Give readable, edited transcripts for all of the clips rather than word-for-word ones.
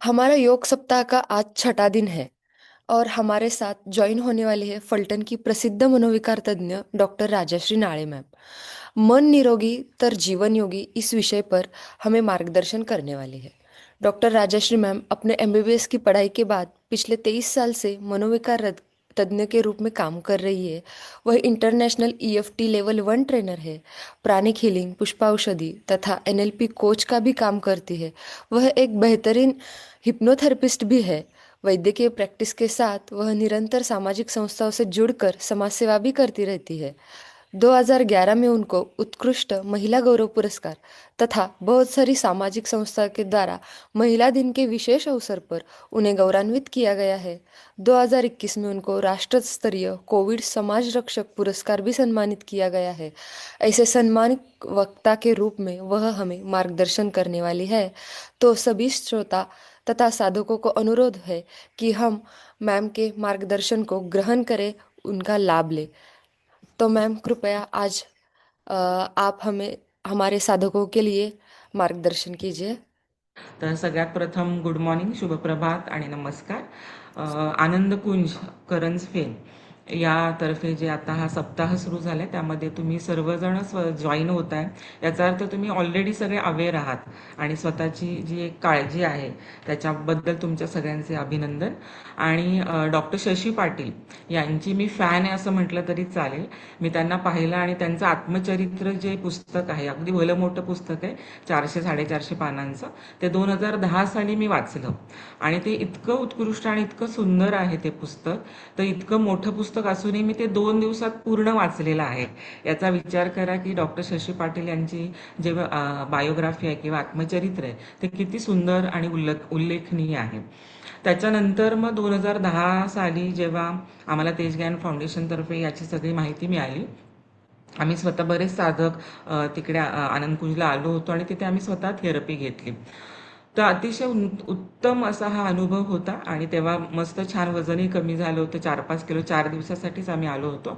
हमारा योग सप्ताह का आज छठा दिन है और हमारे साथ ज्वाइन होने वाली है फलटण की प्रसिद्ध मनोविकार तज्ञ डॉक्टर राजश्री नाळे मैम। मन निरोगी तर जीवन योगी इस विषय पर हमें मार्गदर्शन करने वाली है। डॉक्टर राजश्री मैम अपने एमबीबीएस की पढ़ाई के बाद पिछले 23 साल से मनोविकार तज्ञ के रूप में काम कर रही है। वह इंटरनेशनल ईएफटी लेवल 1 ट्रेनर है। प्राणिक हीलिंग, पुष्पाौषधि तथा एनएलपी कोच का भी काम करती है। वह एक बेहतरीन हिप्नोथेरेपिस्ट भी है। वैद्यकीय प्रैक्टिस के साथ वह निरंतर सामाजिक संस्थाओं से जुड़कर समाज सेवा भी करती रहती है। 2011 में उनको उत्कृष्ट महिला गौरव पुरस्कार तथा बहुत सारी सामाजिक संस्था के द्वारा महिला दिन के विशेष अवसर पर उन्हें गौरवान्वित किया गया है। 2021 में उनको राष्ट्र स्तरीय कोविड समाज रक्षक पुरस्कार भी सम्मानित किया गया है। ऐसे सम्मानित वक्ता के रूप में वह हमें मार्गदर्शन करने वाली है। तो सभी श्रोता तथा साधकों को अनुरोध है कि हम मैम के मार्गदर्शन को ग्रहण करें, उनका लाभ लें। तो मैम कृपया आज आप हमें हमारे साधकों के लिए मार्गदर्शन कीजिए। तर सगळ्यात प्रथम गुड मॉर्निंग, शुभप्रभात आणि नमस्कार. आनंदकुंज करंज फेन यातर्फे जे आता हा सप्ताह सुरू झाला आहे त्यामध्ये तुम्ही सर्वजण जॉईन होत आहे. याचा अर्थ तुम्ही ऑलरेडी सगळे अवेअर आहात आणि स्वतःची जी एक काळजी आहे त्याच्याबद्दल तुमच्या सगळ्यांचे अभिनंदन. आणि डॉक्टर शशी पाटील यांची मी फॅन आहे असं म्हटलं तरी चालेल. मी त्यांना पाहिलं आणि त्यांचं आत्मचरित्र जे पुस्तक आहे, अगदी भलं मोठं पुस्तक आहे, 400-450 पानांचं, ते 2010 साली मी वाचलं आणि ते इतकं उत्कृष्ट आणि इतकं सुंदर आहे ते पुस्तक. तर इतकं मोठं पुस्तक असूनही मी ते 2 दिवसात पूर्ण वाचलेलं आहे. याचा विचार करा की डॉक्टर शशी पाटील यांची जे बायोग्राफी आहे किंवा आत्मचरित्र आहे ते किती सुंदर आणि उल्लेखनीय आहे. त्याच्यानंतर मग 2010 साली जेव्हा आम्हाला तेजज्ञान फाउंडेशनतर्फे याची सगळी माहिती मिळाली, आम्ही स्वतः बरेच साधक तिकडे आनंदकुंजला आलो होतो आणि तिथे आम्ही स्वतः थेरपी घेतली. तर अतिशय उत्तम असा हा अनुभव होता आणि तेव्हा मस्त छान वजनही कमी झालं होतं. 4-5 किलो 4 दिवसासाठीच आम्ही आलो होतो.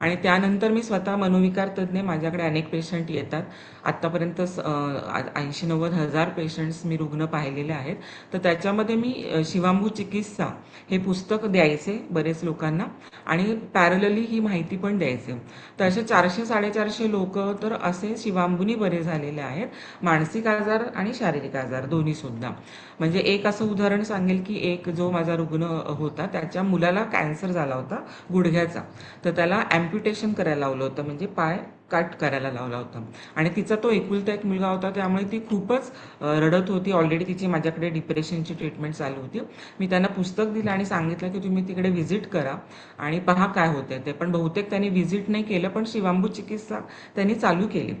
आणि त्यानंतर मी स्वतः मनोविकार तज्ज्ञ, माझ्याकडे अनेक पेशंट येतात. आत्तापर्यंत 80-90 हजार पेशंट्स मी रुग्ण पाहिलेले आहेत. तर त्याच्यामध्ये मी शिवांबू चिकित्सा हे पुस्तक द्यायचे बरेच लोकांना आणि पॅरलली ही माहिती पण द्यायचे. तर असे 400-450 लोक तर असे शिवांबूनी बरे झालेले आहेत, मानसिक आजार आणि शारीरिक आजार दोन्ही सुद्धा. म्हणजे एक असं उदाहरण सांगेल की एक जो माझा रुग्ण होता त्याच्या मुलाला कॅन्सर झाला होता गुडघ्याचा. तर त्याला ॲम्प्युटेशन करायला लावलं होतं, म्हणजे पाय कट करायला लावला होता. आणि तिचा तो एकुलता एक मुलगा होता, त्यामुळे ती खूपच रडत होती. ऑलरेडी तिची माझ्याकडे डिप्रेशनची ट्रीटमेंट चालू होती. मी त्यांना पुस्तक दिलं आणि सांगितलं की तुम्ही तिकडे व्हिजिट करा आणि पहा काय होते ते. पण बहुतेक त्यांनी व्हिजिट नाही केलं, पण शिवांबू चिकित्सा त्यांनी चालू केली.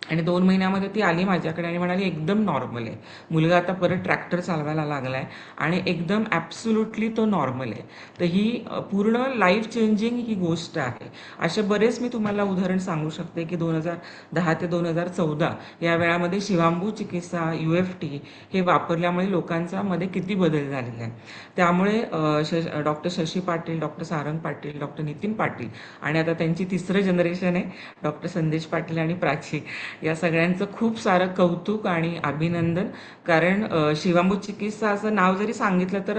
आणि 2 महिन्यामध्ये ती आली माझ्याकडे आणि म्हणाली एकदम नॉर्मल आहे, मुलगा आता परत ट्रॅक्टर चालवायला लागला आहे आणि एकदम ॲब्सोल्युटली तो नॉर्मल आहे. तर ही पूर्ण लाईफ चेंजिंग ही गोष्ट आहे. असे बरेच मी तुम्हाला उदाहरण सांगू शकते की 2010 ते 2014 या वेळामध्ये शिवांबू चिकित्सा, UFT हे वापरल्यामुळे लोकांचा मध्ये किती बदल झालेला आहे. त्यामुळे doctor Shashi Patil, doctor Sarang Patil, doctor Nitin Patil आणि आता त्यांची तिसरं जनरेशन आहे डॉक्टर संदेश पाटील आणि प्राची, या सगळ्यांचं खूप सारं कौतुक आणि अभिनंदन. कारण शिवांबू चिकित्सा असं नाव जरी सांगितलं तर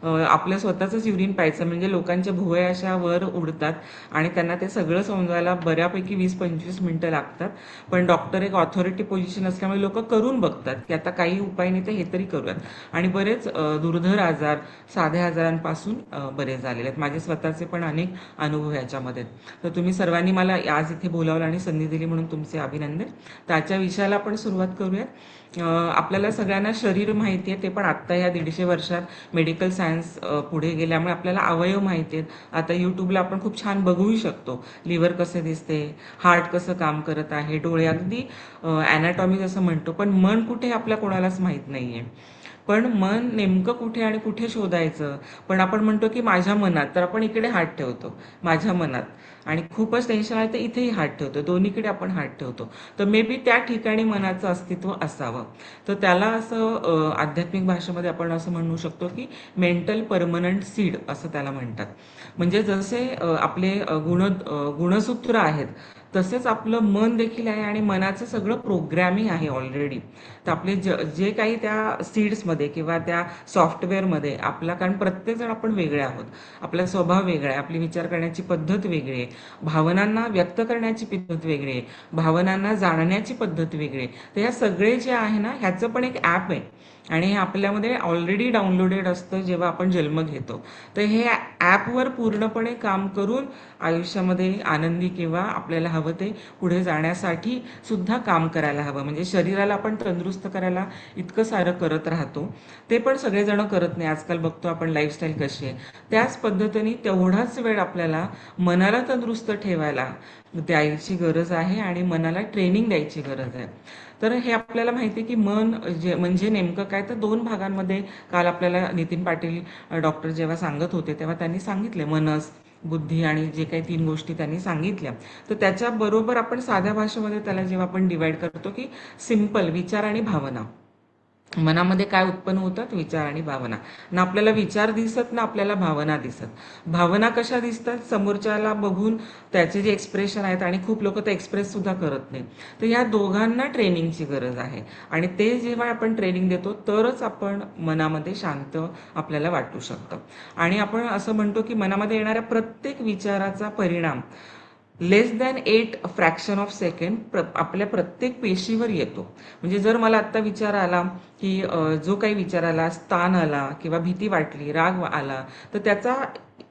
आपलं स्वतःचंच युरिन प्यायचं म्हणजे लोकांच्या भुवया अशा वर उडतात आणि त्यांना ते सगळं समजायला बऱ्यापैकी 20-25 मिनटं लागतात. पण डॉक्टर एक ऑथॉरिटी पोझिशन असल्यामुळे लोक करून बघतात की आता काही उपाय नाही तर हे तरी करूयात. आणि बरेच दुर्धर आजार साध्या आजारांपासून बरे झालेले आहेत. माझे स्वतःचे पण अनेक अनुभव याच्यामध्ये. तर तुम्ही सर्वांनी मला आज इथे बोलावलं आणि संधी दिली म्हणून तुमचे अभिनंदन. त्याच्या विषयाला आपण सुरुवात करूयात. आपल्याला सगळ्यांना शरीर माहिती आहे, ते पण आत्ता या 150 वर्षात मेडिकल सायन्स पुढे गेल्यामुळे आपल्याला अवयव माहिती आहेत. आता यूट्यूबला आपण खूप छान बघूही शकतो, लिव्हर कसे दिसते, हार्ट कसं काम करत आहे, डोळे, अगदी ॲनाटॉमी जसं म्हणतो. पण मन कुठे आपल्या कोणालाच माहीत नाही आहे. पण मन नेमकं कुठे आणि कुठे शोधायचं. पण आपण म्हणतो की माझ्या मनात, तर आपण इकडे हात ठेवतो माझ्या मनात, आणि खूपच टेन्शन आहे तर इथेही हात ठेवतो, दोन्हीकडे आपण हात ठेवतो. तर मे बी त्या ठिकाणी मनाचं अस्तित्व असावं. तर त्याला असं आध्यात्मिक भाषेमध्ये आपण असं म्हणू शकतो की मेंटल परमनंट सीड असं त्याला म्हणतात. म्हणजे जसे आपले गुणसूत्र आहेत तसेच आपलं मन देखील आहे आणि मनाचं सगळं प्रोग्रॅमिंग आहे ऑलरेडी. तर आपले जे काही त्या सीड्समध्ये किंवा त्या सॉफ्टवेअरमध्ये आपला, कारण प्रत्येकजण आपण वेगळे आहोत, आपला स्वभाव वेगळा आहे, आपली विचार करण्याची पद्धत वेगळी आहे, भावनांना व्यक्त करण्याची पद्धत वेगळी आहे, भावनांना जाणण्याची पद्धत वेगळी आहे. तर ह्या सगळे जे आहे ना, ह्याचं पण एक ॲप आहे आणि हे आपल्यामध्ये ऑलरेडी डाउनलोडेड असतं जेव्हा आपण जन्म घेतो. तर हे ॲपवर पूर्णपणे काम करून आयुष्यामध्ये आनंदी किंवा आपल्याला हवं ते पुढे जाण्यासाठी सुद्धा काम करायला हवं. म्हणजे शरीराला आपण तंदुरुस्त करायला इतकं सारं करत राहतो, ते पण सगळेजण करत नाही. आजकाल बघतो आपण लाईफस्टाईल कशी आहे, त्याच पद्धतीने तेवढाच वेळ आपल्याला मनाला तंदुरुस्त ठेवायला द्यायची गरज आहे आणि मनाला ट्रेनिंग द्यायची गरज आहे. तर हे आपल्याला माहिती आहे की मन जे म्हणजे नेमकं काय, तर दोन भागांमध्ये काल आपल्याला नितीन पाटील डॉक्टर जेव्हा सांगत होते तेव्हा त्यांनी सांगितले, मनस, बुद्धी आणि जे काही 3 गोष्टी त्यांनी सांगितल्या. तर त्याच्याबरोबर आपण साध्या भाषेमध्ये त्याला जेव्हा आपण डिवाइड करतो की सिंपल विचार आणि भावना. मनामध्ये काय उत्पन्न होतात, विचार आणि भावना. ना आपल्याला विचार दिसत ना आपल्याला भावना दिसत. भावना कशा दिसतात, समोरच्याला बघून त्याचे जे एक्सप्रेशन आहेत, आणि खूप लोक ते एक्सप्रेस सुद्धा करत नाही. तर या दोघांना ट्रेनिंगची गरज आहे आणि ते जेव्हा आपण ट्रेनिंग देतो तरच आपण मनामध्ये शांत आपल्याला वाटू शकतं. आणि आपण असं म्हणतो की मनामध्ये येणाऱ्या प्रत्येक विचाराचा परिणाम लेस दॅन 8 फ्रॅक्शन ऑफ सेकंड आपल्या प्रत्येक पेशीवर येतो. म्हणजे जर मला आत्ता विचार आला की जो काही विचार आला, स्थान आला किंवा भीती वाटली, राग आला, तर त्याचा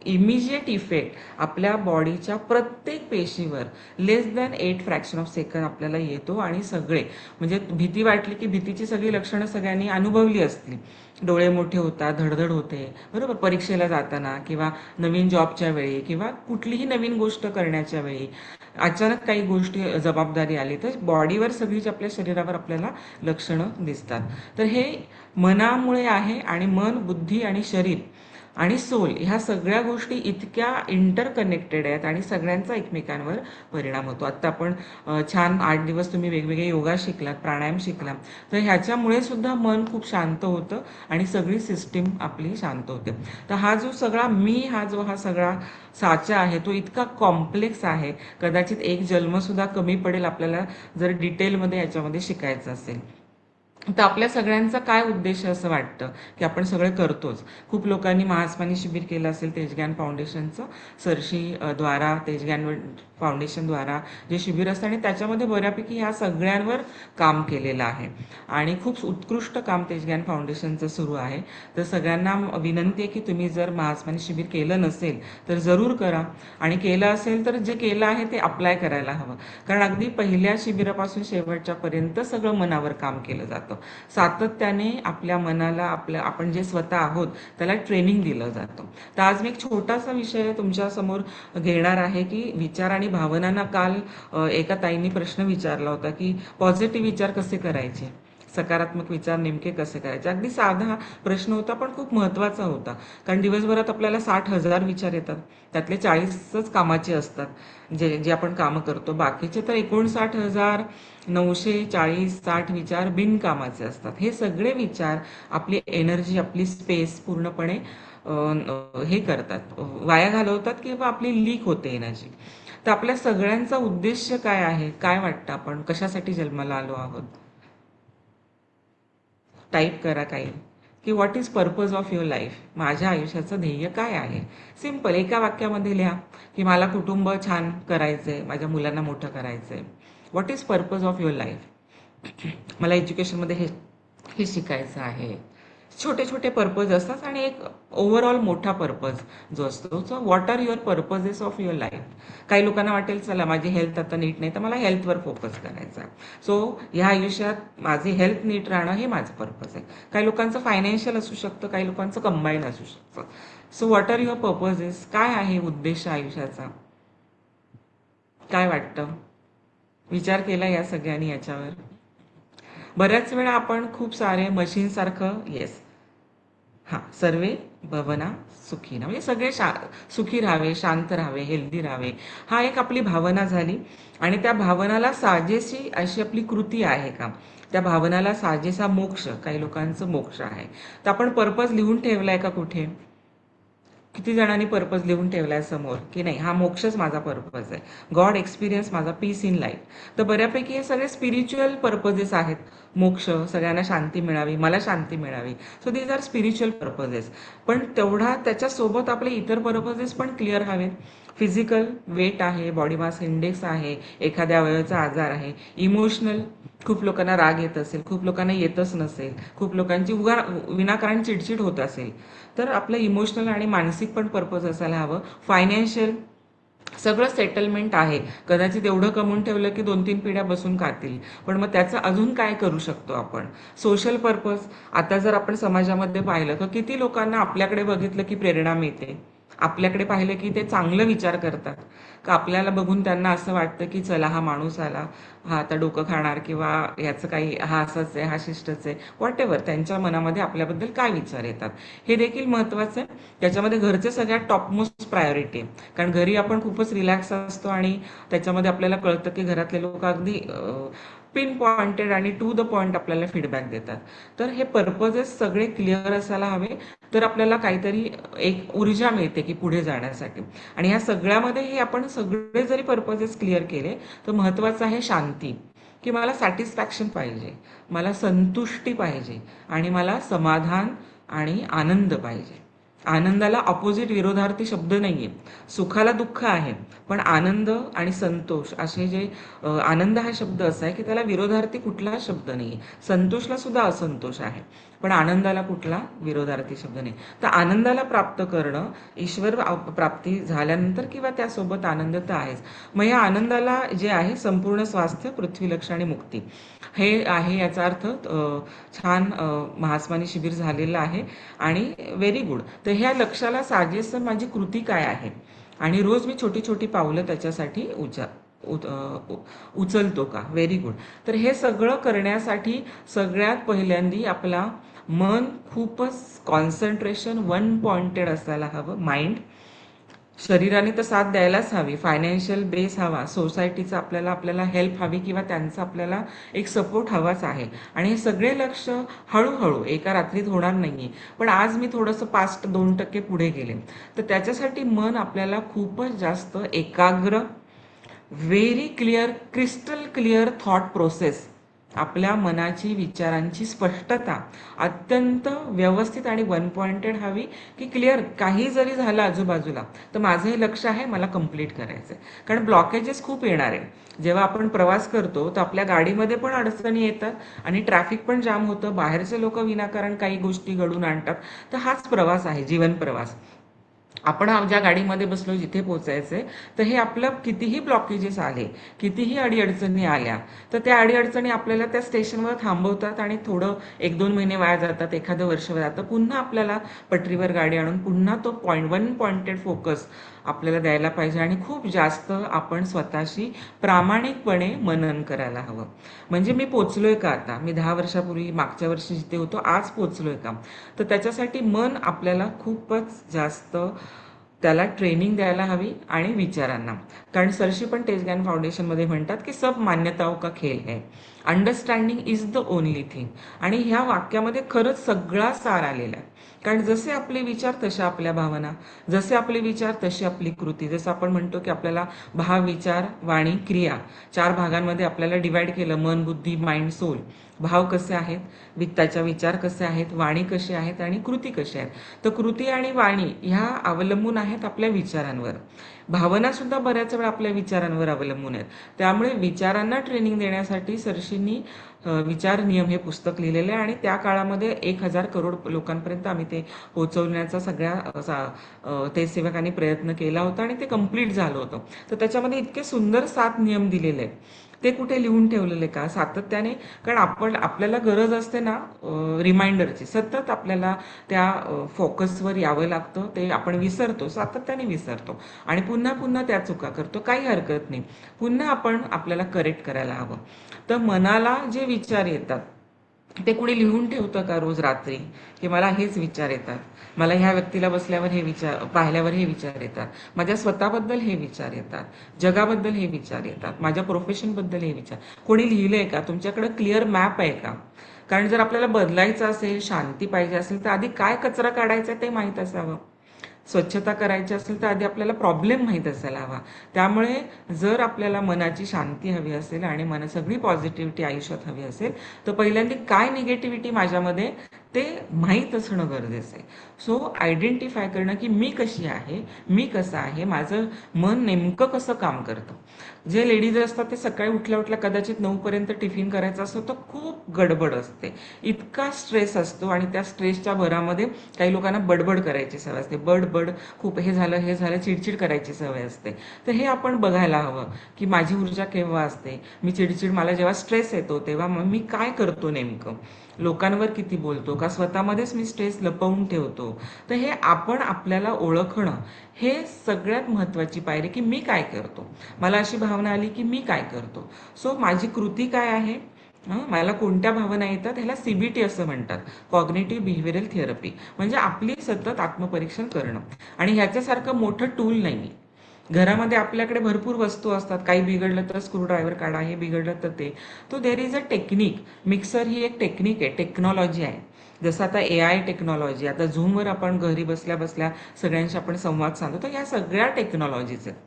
इमिजिएट इफेक्ट आपल्या बॉडीच्या प्रत्येक पेशीवर लेस दॅन 8 फ्रॅक्शन ऑफ सेकंड आपल्याला येतो. आणि सगळे म्हणजे भीती वाटली की भीतीची सगळी लक्षणं सगळ्यांनी अनुभवली असतील. डोळे मोठे होतात, धडधड होते, बरोबर, परीक्षेला जाताना किंवा नवीन जॉबच्या वेळी किंवा कुठलीही नवीन गोष्ट करण्याच्या वेळी अचानक काही गोष्टी जबाबदारी आली तर बॉडीवर सगळीच आपल्या शरीरावर आपल्याला लक्षणं दिसतात. तर हे मनामुळे आहे आणि मन, बुद्धी आणि शरीर आणि सोल ह्या सगळ्या गोष्टी इतक्या इंटरकनेक्टेड आहेत आणि सगळ्यांचा एकमेकांवर परिणाम होतो. आत्ता आपण छान 8 दिवस तुम्ही वेगवेगळे योगा शिकलात, प्राणायाम शिकलात, तर ह्याच्यामुळे सुद्धा मन खूप शांत होतं आणि सगळी सिस्टीम आपली शांत होते. तर हा जो सगळा मी, हा सगळा साचा आहे तो इतका कॉम्प्लेक्स आहे, कदाचित एक जन्मसुद्धा कमी पडेल आपल्याला जर डिटेलमध्ये याच्यामध्ये शिकायचं असेल. तर आपल्या सगळ्यांचा काय उद्देश असं वाटतं की आपण सगळे करतोच. खूप लोकांनी महास्मानी शिबिर केलं असेल तेजज्ञान फाउंडेशनचं, सरशी द्वारा तेजज्ञान फाउंडेशनद्वारा जे शिबिर असतं, आणि त्याच्यामध्ये बऱ्यापैकी ह्या सगळ्यांवर काम केलेलं आहे आणि खूप उत्कृष्ट काम तेजज्ञान फाउंडेशनचं सुरू आहे. तर सगळ्यांना विनंती आहे की तुम्ही जर महास्मानी शिबिर केलं नसेल तर जरूर करा, आणि केलं असेल तर जे केलं आहे ते अप्लाय करायला हवं. कारण अगदी पहिल्या शिबिरापासून शेवटच्यापर्यंत सगळं मनावर काम केलं जातं. सातत्याने आपल्या मनाला आपण जे स्वतः आहोत त्याला ट्रेनिंग दिलं जातं. तर आज मी एक छोटासा विषय तुमच्या समोर घेणार आहे की विचार आणि भावनांना. काल एका ताईंनी प्रश्न विचारला होता की पॉझिटिव्ह विचार कसे करायचे, सकारात्मक विचार नेमके कसे करायचे. अगदी साधा प्रश्न होता पण खूप महत्त्वाचा होता. कारण दिवसभरात आपल्याला 60,000 विचार येतात, त्यातले 40च कामाचे असतात, जे जे आपण कामं करतो. बाकीचे तर 59,940-60 विचार बिनकामाचे असतात. हे सगळे विचार आपली एनर्जी, आपली स्पेस पूर्णपणे हे करतात, वाया घालवतात किंवा आपली लीक होते एनर्जी. तर आपल्या सगळ्यांचा उद्देश काय आहे, काय वाटतं, आपण कशासाठी जन्माला आलो आहोत? टाईप करा काही की what is purpose of your life. माझ्या आयुष्याचं ध्येय काय आहे. सिम्पल एका वाक्यामध्ये लिहा की मला कुटुंब छान करायचंय, माझ्या मुलांना मोठं करायचंय. What is purpose of your life. मला एज्युकेशनमध्ये हे शिकायचं आहे. छोटे छोटे पर्पज असतात आणि एक ओव्हरऑल मोठा पर्पज जो असतो. So what are your purposes of your life. काही लोकांना वाटेल चला माझी हेल्थ आता नीट नाही तर मला हेल्थवर फोकस करायचा आहे, सो ह्या आयुष्यात माझी हेल्थ नीट राहणं हे माझं पर्पज आहे. काही लोकांचं फायनान्शियल असू शकतं, काही लोकांचं कंबाईन असू शकतं. So what are your purposes, काय आहे उद्देश आयुष्याचा, काय वाटतं? विचार केला या सगळ्यांनी याच्यावर? बऱ्याच वेळा आपण खूप सारे मशीनसारखं येस हां, सर्वे भवना सुखीना, म्हणजे सगळे सुखी राहावे, शांत राहावे, हेल्दी राहावे, हा एक आपली भावना झाली. आणि त्या भावनाला साजेशी अशी आपली कृती आहे का, त्या भावनाला साजेसा मोक्ष, काही लोकांचं मोक्ष आहे. तर आपण पर्पज लिहून ठेवलाय का कुठे? किती जणांनी पर्पज लिहून ठेवलाय समोर की नाही हा मोक्षच माझा पर्पज आहे, गॉड एक्सपिरियन्स माझा पीस इन लाईफ. तर बऱ्यापैकी हे सगळे स्पिरिच्युअल पर्पजेस आहेत. मोक्ष, सगळ्यांना शांती मिळावी, मला शांती मिळावी. So these are spiritual purposes. पण तेवढा त्याच्यासोबत आपले इतर पर्पजेस पण क्लिअर हवेत. फिजिकल वेट आहे, बॉडी मास इंडेक्स आहे, एखाद्या अवयवाचा आजार आहे, इमोशनल, खूप लोकांना राग येत असेल, खूप लोकांना येतच नसेल, खूप लोकांची विनाकारण चिडचिड होत असेल, तर आपलं इमोशनल आणि मानसिक पण पर्पज असायला हवं. फायनान्शियल सगळं सेटलमेंट आहे. कदाचित एवढं कमवून ठेवलं की 2-3 पिढ्या बसून खातील, पण मग त्याचं अजून काय करू शकतो आपण. सोशल पर्पज, आता जर आपण समाजामध्ये पाहिलं तर किती लोकांना आपल्याकडे बघितलं की प्रेरणा मिळते, आपल्याकडे पाहिलं की ते चांगलं विचार करतात, का आपल्याला बघून त्यांना असं वाटतं की चला हा माणूस आला, हा आता डोकं खाणार, किंवा याचं काही हा असंच आहे, हा शिष्टच आहे, व्हॉट एव्हर त्यांच्या मनामध्ये आपल्याबद्दल काय विचार येतात हे देखील महत्त्वाचं आहे. त्याच्यामध्ये घरचे सगळ्यात टॉपमोस्ट प्रायोरिटी आहे, कारण घरी आपण खूपच रिलॅक्स असतो आणि त्याच्यामध्ये आपल्याला कळतं की घरातले लोक अगदी पिन पॉइंटेड आणि टू द पॉइंट आपल्याला फीडबॅक देतात. तर हे पर्पजेस सगळे क्लिअर असायला हवे, तर आपल्याला काहीतरी एक ऊर्जा मिळते की पुढे जाण्यासाठी. आणि ह्या सगळ्यामध्ये हे आपण सगळे जरी पर्पजेस क्लिअर केले तर महत्त्वाचं आहे शांती, की मला सॅटिस्फॅक्शन पाहिजे, मला संतुष्टी पाहिजे आणि मला समाधान आणि आनंद पाहिजे. आनंदाला ऑपोजिट विरोधार्थी शब्द नाहीये. सुखाला दुःख आहे, पण आनंद आणि संतोष असे जे आनंद हा शब्द असा आहे की त्याला विरोधार्थी कुठला शब्द नाही. संतोषला सुद्धा असंतोष आहे, पण आनंदाला कुठला विरोधार्थी शब्द नाही. तर आनंदाला प्राप्त करणं, ईश्वर प्राप्ती झाल्यानंतर किंवा त्यासोबत आनंद तर आहेच. मग या आनंदाला जे आहे संपूर्ण स्वास्थ्य, पृथ्वीलक्ष आणि मुक्ती हे आहे. याचा अर्थ छान महास्मानी शिबिर झालेलं आहे आणि व्हेरी गुड. तर ह्या लक्षाला साजेसं माझी कृती काय आहे आणि रोज मी छोटी छोटी पावलं त्याच्यासाठी उचलतो का. Very good. तर हे सगळं करण्यासाठी सगळ्यात पहिल्यांदी आपला मन खूपच कॉन्सन्ट्रेशन वन पॉइंटेड असायला हवं. माइंड, शरीराने तर साथ द्यायलाच हवी, फायनान्शियल बेस हवा, सोसायटीचा आपल्याला आपल्याला हेल्प हवी किंवा त्यांचा आपल्याला एक सपोर्ट हवाच आहे. आणि हे सगळे लक्ष हळूहळू एका रात्रीत होणार नाहीये, पण आज मी थोडंसं पास्ट 2% पुढे गेले, तर त्याच्यासाठी मन आपल्याला खूपच जास्त एकाग्र, very clear, crystal clear thought process, आपल्या मनाची विचारांची स्पष्टता अत्यंत व्यवस्थित आणि वन पॉइंटेड हवी, की क्लिअर काही जरी झालं आजूबाजूला तर माझं हे लक्ष आहे, मला कंप्लीट करायचं आहे. कारण ब्लॉकेजेस खूप येणार आहे. जेव्हा आपण प्रवास करतो तर आपल्या गाडीमध्ये पण अडचणी येतात आणि ट्रॅफिक पण जाम होतं, बाहेरचे लोक विनाकारण काही गोष्टी घडून आणतात. तर हाच प्रवास आहे, जीवन प्रवास. आपण ज्या गाडीमध्ये बसलो जिथे पोचायचंय, तर हे आपलं कितीही ब्लॉकेजेस आले, कितीही अडीअडचणी आल्या, तर त्या अडीअडचणी आपल्याला त्या स्टेशनवर थांबवतात आणि थोडं 1-2 महिने वाया जातात, एखादं वर्ष वाया जातं, पुन्हा आपल्याला पटरीवर गाडी आणून पुन्हा तो वन पॉइंटेड फोकस आपल्याला द्यायला पाहिजे. आणि खूप जास्त आपण स्वतःशी प्रामाणिकपणे मनन करायला हवं. म्हणजे मी पोचलोय का, आता मी 10 वर्षापूर्वी मागच्या वर्षी जिथे होतो आज पोचलोय का. तर त्याच्यासाठी मन आपल्याला खूपच जास्त त्याला ट्रेनिंग द्यायला हवी आणि विचारांना. कारण सरशी पण तेजज्ञान फाउंडेशनमध्ये म्हणतात की सब मान्यताओं का खेळ है, understanding is the only thing. आणि ह्या वाक्यामध्ये खरंच सगळा सार आलेला आहे. कारण जसे आपले विचार तशा आपल्या भावना, जसे आपले विचार तशी आपली कृती. जसं आपण म्हणतो की आपल्याला भाव, विचार, वाणी, क्रिया 4 भागांमध्ये आपल्याला डिवाइड केलं, मन, बुद्धी, माइंड, सोल. भाव कसे आहेत, वित्ताच्या विचार कसे आहेत, वाणी कशी आहेत आणि कृती कशी आहेत. तर कृती आणि वाणी ह्या अवलंबून आहेत आपल्या विचारांवर. भावना सुद्धा बऱ्याच वेळा आपल्या विचारांवर अवलंबून आहेत. त्यामुळे विचारांना ट्रेनिंग देण्यासाठी सरशींनी विचार नियम हे पुस्तक लिहिलेलं आहे आणि त्या काळामध्ये 1,000 करोड लोकांपर्यंत आम्ही ते पोहोचवण्याचा सगळ्या ते सेवकांनी प्रयत्न केला होता आणि ते कम्प्लीट झालं होतं. तर त्याच्यामध्ये इतके सुंदर 7 नियम दिलेले आहेत. ते कुठे लिहून ठेवलेले का सातत्याने, कारण आपल्याला गरज असते ना रिमाइंडरची, सतत आपल्याला त्या फोकसवर यावं लागतं. ते आपण विसरतो, सातत्याने विसरतो आणि पुन्हा पुन्हा त्या चुका करतो. काही हरकत नाही, पुन्हा आपण आपल्याला करेक्ट करायला हवं. तर मनाला जे विचार येतात ते कुणी लिहून ठेवतं का रोज रात्री, की मला हेच विचार येतात, मला ह्या व्यक्तीला बसल्यावर हे विचार, पाहिल्यावर हे विचार येतात, माझ्या स्वतःबद्दल हे विचार येतात, जगाबद्दल हे विचार येतात, माझ्या प्रोफेशनबद्दल हे विचार. कोणी लिहिलंय का, तुमच्याकडे क्लिअर मॅप आहे का. कारण जर आपल्याला बदलायचं असेल, शांती पाहिजे असेल, तर आधी काय कचरा काढायचा ते माहीत असावं. स्वच्छता करायची असेल तर आधी आपल्याला प्रॉब्लेम माहीत असायला हवा. त्यामुळे जर आपल्याला मनाची शांती हवी असेल आणि सगळी पॉझिटिव्हिटी आयुष्यात हवी असेल, तर पहिल्यांदा काय निगेटिव्हिटी माझ्यामध्ये ते माहीत असणं गरजेचं आहे. सो आयडेंटिफाय करणं की मी कशी आहे, मी कसं आहे, माझं मन नेमकं कसं काम करतं. जे लेडीज असतात ते सकाळी उठल्या उठल्या कदाचित 9 पर्यंत टिफिन करायचा असतो, तर खूप गडबड असते, इतका स्ट्रेस असतो आणि त्या स्ट्रेसच्या भरामध्ये काही लोकांना बडबड करायची सवय असते, बडबड खूप, हे झालं चिडचिड करायची सवय असते. तर हे आपण बघायला हवं की माझी ऊर्जा केव्हा असते, मी चिडचिड, मला जेव्हा स्ट्रेस येतो तेव्हा मग मी काय करतो नेमकं, लोकांवर किती बोलतो का स्वतःमध्येच मी स्ट्रेस लपवून ठेवतो. तर हे आपण आपल्याला ओळखणं हे सगळ्यात महत्त्वाची पायरी, की मी काय करतो, मला अशी भावना आली की मी काय करतो. सो माझी कृती काय आहे, मला कोणत्या भावना येतात, ह्याला CBT असं म्हणतात, कॉग्निटिव्ह बिहेवियरल थेरपी. म्हणजे आपली सतत आत्मपरीक्षण करणं. आणि ह्याच्यासारखं मोठं टूल नाही. घरामध्ये आपल्याकडे भरपूर वस्तू असतात, काही बिघडलं तर स्क्रूड्रायव्हर काढा, हे बिघडलं तर ते. तो there is a technique. Mixer ही एक टेक्निक आहे, टेक्नॉलॉजी आहे. जसं आता AI टेक्नॉलॉजी, आता झूमवर आपण घरी बसल्या बसल्या सगळ्यांशी आपण संवाद साधतो, तर या सगळ्या टेक्नॉलॉजीज आहेत.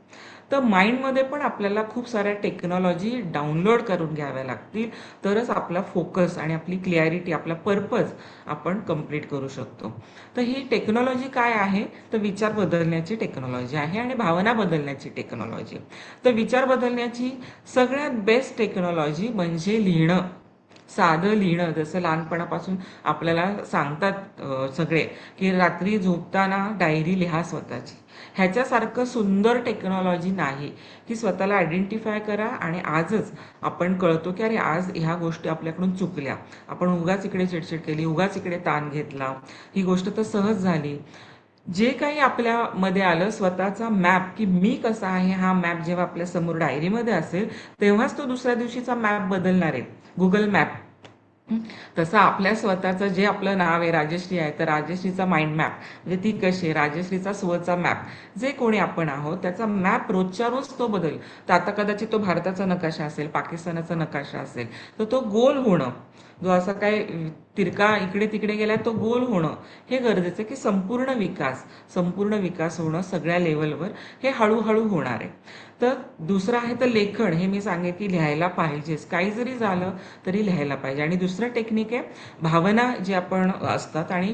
तर माइंडमध्ये पण आपल्याला खूप साऱ्या टेक्नॉलॉजी डाउनलोड करून घ्याव्या लागतील, तरच आपला फोकस आणि आपली क्लिअरिटी, आपला पर्पज आपण कंप्लीट करू शकतो. तर ही टेक्नॉलॉजी काय आहे, तर विचार बदलण्याची टेक्नॉलॉजी आहे आणि भावना बदलण्याची टेक्नॉलॉजी. तर विचार बदलण्याची सगळ्यात बेस्ट टेक्नॉलॉजी म्हणजे लिहिणं, साधं लिहिणं. जसं लहानपणापासून आपल्याला सांगतात सगळे, की रात्री झोपताना डायरी लिहा स्वतःची. ह्याच्यासारखं सुंदर टेक्नॉलॉजी नाही, की स्वतःला आयडेंटिफाय करा आणि आजच आपण कळतो की अरे आज ह्या गोष्टी आपल्याकडून चुकल्या, आपण उगाच इकडे चिडचिड केली, उगाच इकडे ताण घेतला, ही गोष्ट तर सहज झाली. जे काही आपल्यामध्ये आलं स्वतःचा मॅप, की मी कसा आहे, हा मॅप जेव्हा आपल्या समोर डायरीमध्ये असेल तेव्हाच तो दुसऱ्या दिवशीचा मॅप बदलणार आहे, गुगल मॅप. तसं आपल्या स्वतःचं जे आपलं नाव आहे राजश्री आहे, तर राजश्रीचा माइंड मॅप म्हणजे ती कशी आहे, राजश्रीचा स्वचा मॅप, जे कोणी आपण आहोत त्याचा मॅप रोजच्या रोज तो बदल. तर आता कदाचित तो भारताचा नकाशा असेल, पाकिस्तानाचा नकाशा असेल, तर तो गोल होणं, जो असा काय तिरका इकडे तिकडे गेलाय तो गोल होणं हे गरजेचं आहे, की संपूर्ण विकास होणं सगळ्या लेवलवर हे हळूहळू होणार आहे. तर दुसरं आहे तर लेखन, हे मी सांगेन की लिहायला पाहिजेच, काही जरी झालं तरी लिहायला पाहिजे. आणि दुसरं टेक्निक आहे भावना, जे आपण असतात, आणि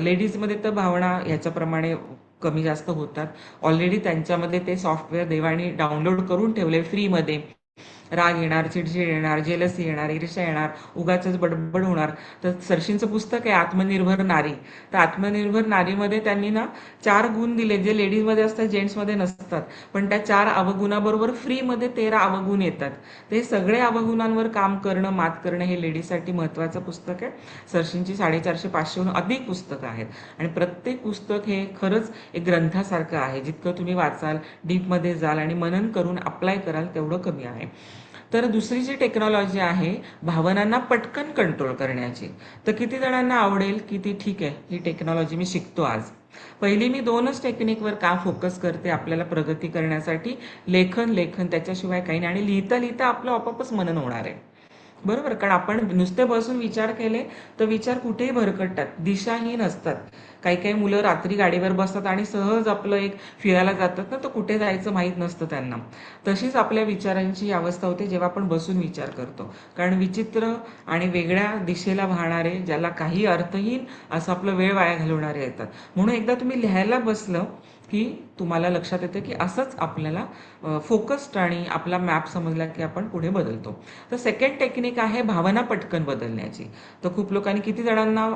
लेडीजमध्ये तर भावना ह्याच्याप्रमाणे कमी जास्त होतात. ऑलरेडी त्यांच्यामध्ये ते सॉफ्टवेअर देवानी डाउनलोड करून ठेवले फ्रीमध्ये. राग येणार, चिडचिड येणार, जेलसी येणार, ईर्ष्या येणार, उगाचच बडबड होणार. तर सरशींचं पुस्तक आहे आत्मनिर्भर नारी. तर आत्मनिर्भर नारीमध्ये त्यांनी ना 4 गुण दिले, जे लेडीजमध्ये असतात, जेंट्समध्ये नसतात. पण त्या 4 अवगुणाबरोबर फ्रीमध्ये 13 अवगुण येतात. ते सगळे अवगुणांवर काम करणं, मात करणं हे लेडीजसाठी महत्त्वाचं पुस्तक आहे. सरशींची 450-500हून अधिक पुस्तकं आहेत आणि प्रत्येक पुस्तक हे खरंच एक ग्रंथासारखं आहे. जितकं तुम्ही वाचाल, डीपमध्ये जाल आणि मनन करून अप्लाय कराल तेवढं कमी आहे. तर दुसरी जी टेक्नॉलॉजी आहे भावनांना पटकन कंट्रोल करण्याची, तर किती जणांना आवडेल की ती ठीक आहे, ही टेक्नॉलॉजी मी शिकतो आज. पहिली मी 2च टेक्निकवर का फोकस करते आपल्याला प्रगती करण्यासाठी, लेखन, लेखन, त्याच्याशिवाय काही नाही. आणि लिहिता लिहिता आपलं आपोआपच मनन होणार आहे, बरोबर. कारण आपण नुसते बसून विचार केले तर विचार कुठेही भरकटतात, दिशाहीन असतात. काही काही मुलं रात्री गाडीवर बसतात आणि सहज आपलं एक फिरायला जातात ना, तर कुठे जायचं माहीत नसतं त्यांना. तशीच आपल्या विचारांची अवस्था होते जेव्हा आपण बसून विचार करतो. कारण विचित्र आणि वेगळ्या दिशेला वाहणारे, ज्याला काही अर्थहीन असं आपलं वेळ वाया घालवणारे येतात. म्हणून एकदा तुम्ही लिहायला बसलं की तुम्हाला लक्षात येतं की असंच आपल्याला फोकस्ड आणि आपला मॅप समजला की आपण पुढे बदलतो. तर सेकंड टेक्निक आहे भावना पटकन बदलण्याची. तर खूप लोकांनी, किती जणांना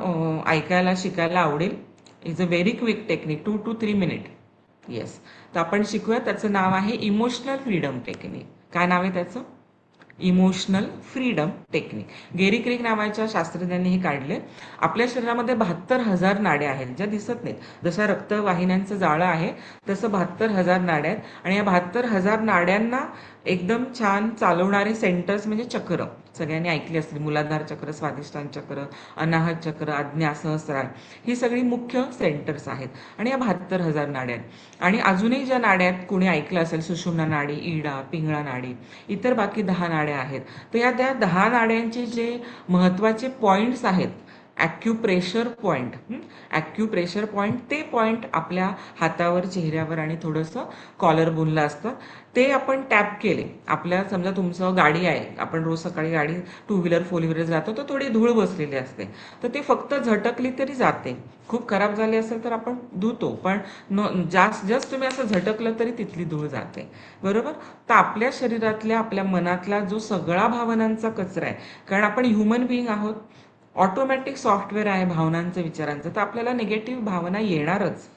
ऐकायला शिकायला आवडेल. Is a very quick technique, 2 to 3 minute. Yes. तर आपण शिकूया. त्याचं नाव आहे इमोशनल फ्रीडम टेक्निक. काय नाव आहे त्याचं? Emotional freedom technique. गेरी क्रिक नावाच्या शास्त्रज्ञांनी हे काढले. आपल्या शरीरामध्ये 72,000 नाड्या आहेत, ज्या दिसत नाहीत. जशा रक्तवाहिन्यांचं जाळं आहे तसं 72,000 नाड्या आहेत. आणि या 72,000 नाड्यांना एकदम छान चालवणारे सेंटर्स म्हणजे चक्र, सगळ्यांनी ऐकली असतील, मूलाधार चक्र, स्वाधिष्ठान चक्र, अनाहत चक्र, आज्ञा, सहस्रार, ही सगळी मुख्य सेंटर्स आहेत. आणि या 72,000 नाड्या आहेत. आणि अजूनही ज्या नाड्या आहेत, कोणी ऐकलं असेल, सुषुम्ना नाडी, इडा, पिंगळा नाडी, इतर बाकी 10 नाड्या आहेत. तर या त्या 10 नाड्यांचे जे महत्त्वाचे पॉईंट्स आहेत, ॲक्युप्रेशर पॉईंट. ॲक्युप्रेशर पॉईंट ते पॉईंट आपल्या हातावर, चेहऱ्यावर आणि थोडंसं कॉलर बोनला असतं. ते आपण टॅप केले, आपल्या समजा तुमचं गाडी आहे, आपण रोज सकाळी गाडी टू व्हीलर फोर व्हीलर जातो तर थोडी धूळ बसलेली असते, तर ती फक्त झटकली तरी जाते. खूप खराब झाली असेल तर आपण धुतो, पण जस्ट तुम्ही असं झटकलं तरी तिथली धूळ जाते. बरोबर. तर आपल्या शरीरातल्या, आपल्या मनातला जो सगळा भावनांचा कचरा आहे, कारण आपण ह्युमन बिईंग आहोत, ऑटोमॅटिक सॉफ्टवेअर आहे भावनांचं, विचारांचं, तर आपल्याला निगेटिव्ह भावना येणारच.